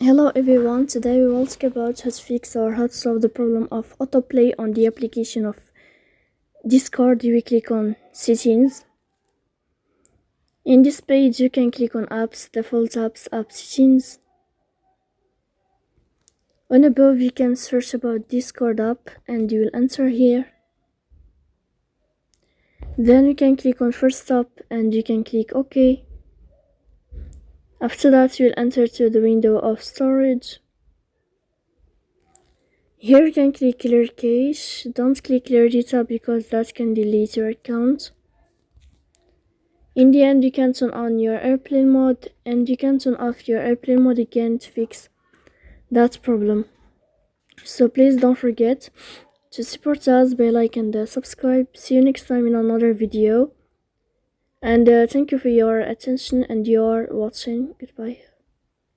Hello everyone, today we will talk about how to fix or how to solve the problem of autoplay on the application of Discord. You will click on settings. In this page you can click on apps, default apps, app settings. On above you can search about Discord app and you will enter here. Then you can click on first stop and you can click OK. After that you will enter to the window of storage. Here you can click clear cache. Don't click clear data because that can delete your account. In the end you can turn on your airplane mode and you can turn off your airplane mode again to fix that problem. So please don't forget to support us by like and subscribe. See you next time in another video. And thank you for your attention and your watching. Goodbye.